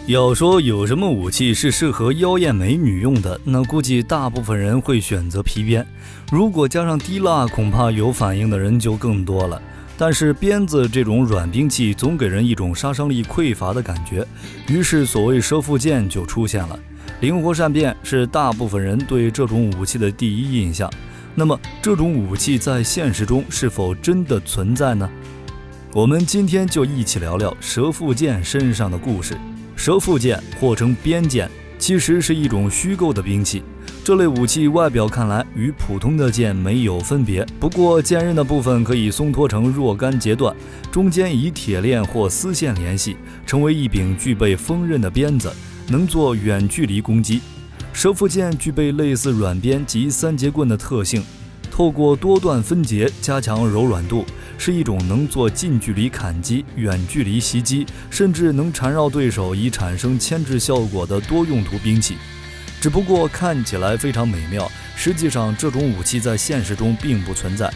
要说有什么武器是适合妖艳美女用的，那估计大部分人会选择皮鞭。如果加上滴蜡，恐怕有反应的人就更多了。但是鞭子这种软兵器总给人一种杀伤力匮乏的感觉，于是所谓蛇腹剑就出现了。灵活善变是大部分人对这种武器的第一印象。那么这种武器在现实中是否真的存在呢？我们今天就一起聊聊蛇腹剑身上的故事。蛇腹剑或称鞭剑，其实是一种虚构的兵器。这类武器外表看来与普通的剑没有分别，不过剑刃的部分可以松脱成若干节段，中间以铁链或丝线联系，成为一柄具备锋刃的鞭子，能做远距离攻击。蛇腹剑具备类似软鞭及三节棍的特性，透过多段分节加强柔软度，是一种能做近距离砍击、远距离袭击，甚至能缠绕对手以产生牵制效果的多用途兵器。只不过看起来非常美妙，实际上这种武器在现实中并不存在。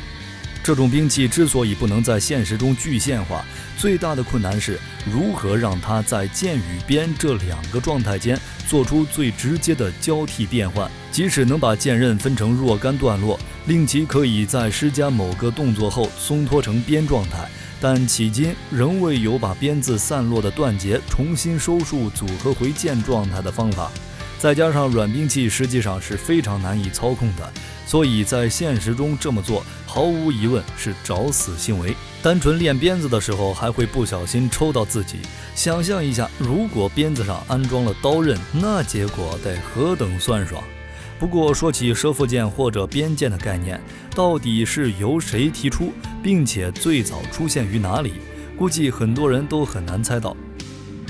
这种兵器之所以不能在现实中具现化，最大的困难是如何让它在剑与鞭这两个状态间做出最直接的交替变换。即使能把剑刃分成若干段落，令其可以在施加某个动作后松脱成鞭状态，但迄今仍未有把鞭子散落的段节重新收束组合回剑状态的方法。再加上软兵器实际上是非常难以操控的，所以在现实中这么做毫无疑问是找死行为。单纯练鞭子的时候还会不小心抽到自己，想象一下，如果鞭子上安装了刀刃，那结果得何等酸爽。不过说起蛇腹剑或者鞭剑的概念，到底是由谁提出，并且最早出现于哪里，估计很多人都很难猜到。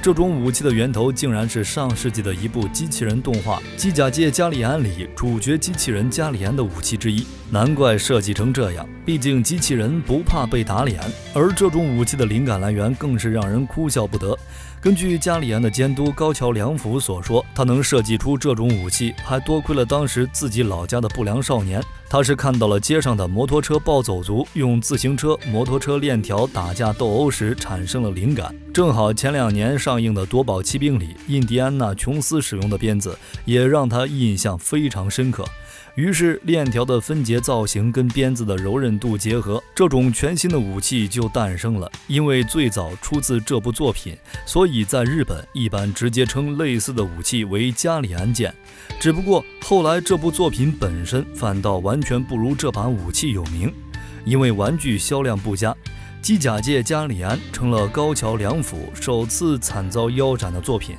这种武器的源头竟然是上世纪的一部机器人动画《机甲界加里安》里主角机器人加里安的武器之一，难怪设计成这样，毕竟机器人不怕被打脸。而这种武器的灵感来源更是让人哭笑不得。根据加里安的监督高桥良辅所说，他能设计出这种武器，还多亏了当时自己老家的不良少年。他是看到了街上的摩托车暴走族用自行车、摩托车链条打架斗殴时产生了灵感，正好前2年上映的《夺宝奇兵》里印第安纳琼斯使用的鞭子也让他印象非常深刻。于是链条的分节造型跟鞭子的柔韧度结合，这种全新的武器就诞生了。因为最早出自这部作品，所以在日本一般直接称类似的武器为加里安剑。只不过后来这部作品本身反倒完全不如这把武器有名，因为玩具销量不佳，机甲界加里安成了高桥良辅首次惨遭腰斩的作品。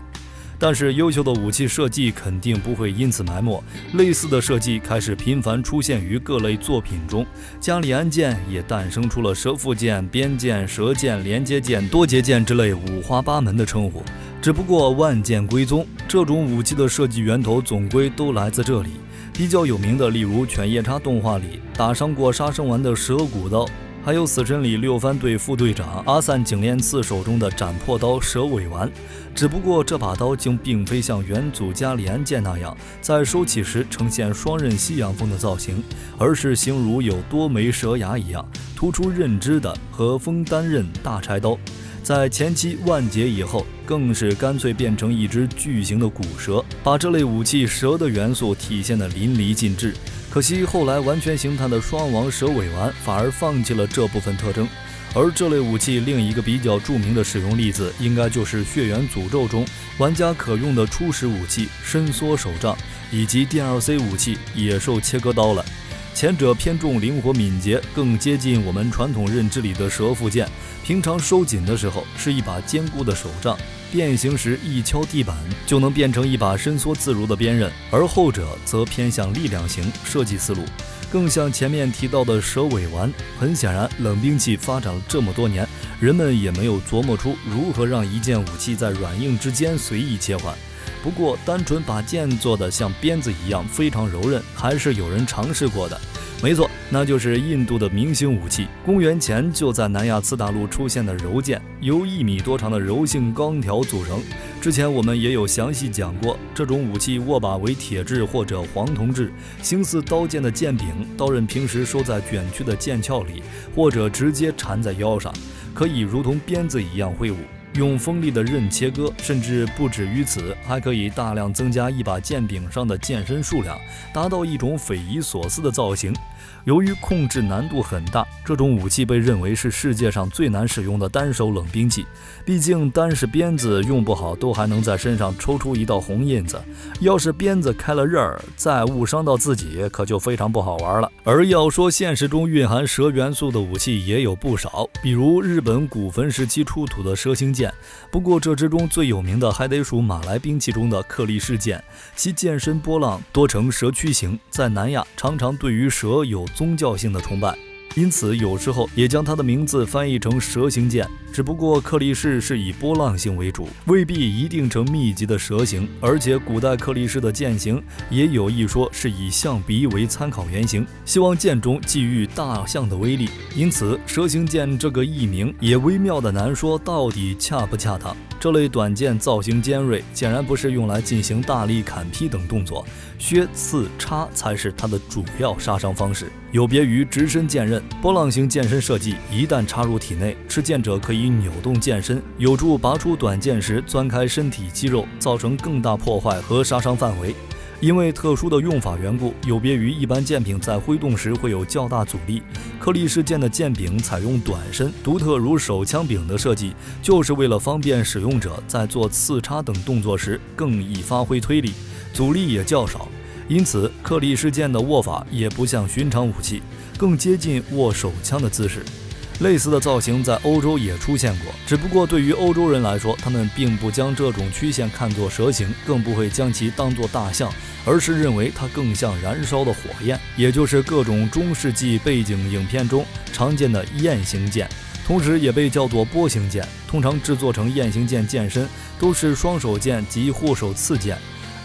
但是优秀的武器设计肯定不会因此埋没，类似的设计开始频繁出现于各类作品中，加里安剑也诞生出了蛇腹剑、鞭剑、蛇剑、连接剑、多节剑之类五花八门的称呼。只不过万剑归宗，这种武器的设计源头总归都来自这里。比较有名的例如犬夜叉动画里打伤过杀生丸的蛇骨刀，还有死神里六番队副队长阿散井链次手中的斩破刀蛇尾丸。只不过这把刀竟并非像元祖加里安剑那样在收起时呈现双刃西洋风的造型，而是形如有多枚蛇牙一样突出刃枝的和风单刃大柴刀。在前期万劫以后，更是干脆变成一只巨型的古蛇，把这类武器蛇的元素体现得淋漓尽致。可惜后来完全形态的双王蛇尾丸反而放弃了这部分特征。而这类武器另一个比较著名的使用例子，应该就是血缘诅咒中玩家可用的初始武器伸缩手杖，以及 DLC 武器野兽切割刀了。前者偏重灵活敏捷，更接近我们传统认知里的蛇腹剑，平常收紧的时候是一把坚固的手杖，变形时一敲地板就能变成一把伸缩自如的鞭刃，而后者则偏向力量型设计思路，更像前面提到的蛇尾丸。很显然，冷兵器发展了这么多年，人们也没有琢磨出如何让一件武器在软硬之间随意切换。不过单纯把剑做得像鞭子一样非常柔韧，还是有人尝试过的。没错，那就是印度的明星武器，公元前就在南亚次大陆出现的柔剑，由1米多长的柔性钢条组成。之前我们也有详细讲过，这种武器握把为铁质或者黄铜质，形似刀剑的剑柄，刀刃平时收在卷曲的剑鞘里，或者直接缠在腰上，可以如同鞭子一样挥舞。用锋利的刃切割，甚至不止于此，还可以大量增加一把剑柄上的剑身数量，达到一种匪夷所思的造型。由于控制难度很大，这种武器被认为是世界上最难使用的单手冷兵器。毕竟单是鞭子用不好，都还能在身上抽出一道红印子，要是鞭子开了刃儿，再误伤到自己，可就非常不好玩了。而要说现实中蕴含蛇元素的武器也有不少，比如日本古坟时期出土的蛇形剑。不过这之中最有名的还得数马来兵器中的克利士剑，其剑身波浪多呈蛇躯形，在南亚常常对于蛇有宗教性的崇拜，因此有时候也将它的名字翻译成蛇形剑。只不过克利士是以波浪形为主，未必一定成密集的蛇形，而且古代克利士的剑形也有一说是以象鼻为参考原型，希望剑中寄予大象的威力，因此蛇形剑这个译名也微妙的难说到底恰不恰当。这类短剑造型尖锐，显然不是用来进行大力砍劈等动作，削、刺、插才是它的主要杀伤方式。有别于直身剑刃，波浪形剑身设计一旦插入体内，持剑者可以扭动剑身，有助拔出短剑时钻开身体肌肉，造成更大破坏和杀伤范围。因为特殊的用法缘故，有别于一般剑柄在挥动时会有较大阻力，克利士剑的剑柄采用短身、独特如手枪柄的设计，就是为了方便使用者在做刺插等动作时更易发挥推力，阻力也较少。因此克利士剑的握法也不像寻常武器，更接近握手枪的姿势。类似的造型在欧洲也出现过，只不过对于欧洲人来说，他们并不将这种曲线看作蛇形，更不会将其当作大象，而是认为它更像燃烧的火焰，也就是各种中世纪背景影片中常见的雁形剑，同时也被叫做波形剑。通常制作成雁形剑剑身都是双手剑及护手刺剑。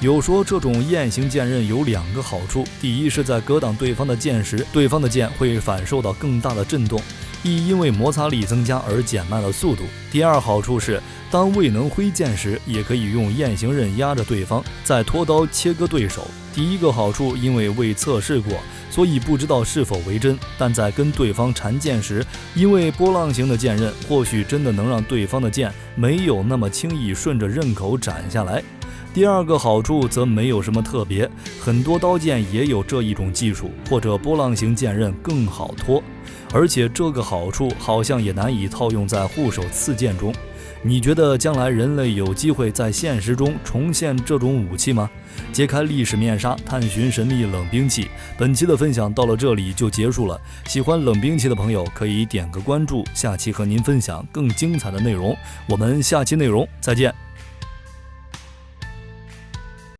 有说这种雁形剑刃有两个好处，第一是在格挡对方的剑时，对方的剑会反受到更大的震动，亦因为摩擦力增加而减慢了速度。第二好处是，当未能挥剑时，也可以用雁形刃压着对方，再拖刀切割对手。第一个好处，因为未测试过，所以不知道是否为真，但在跟对方缠剑时，因为波浪形的剑刃或许真的能让对方的剑没有那么轻易顺着刃口斩下来。第二个好处则没有什么特别，很多刀剑也有这一种技术，或者波浪形剑刃更好拖，而且这个好处好像也难以套用在护手刺剑中。你觉得将来人类有机会在现实中重现这种武器吗？揭开历史面纱，探寻神秘冷兵器。本期的分享到了这里就结束了，喜欢冷兵器的朋友可以点个关注，下期和您分享更精彩的内容。我们下期内容再见。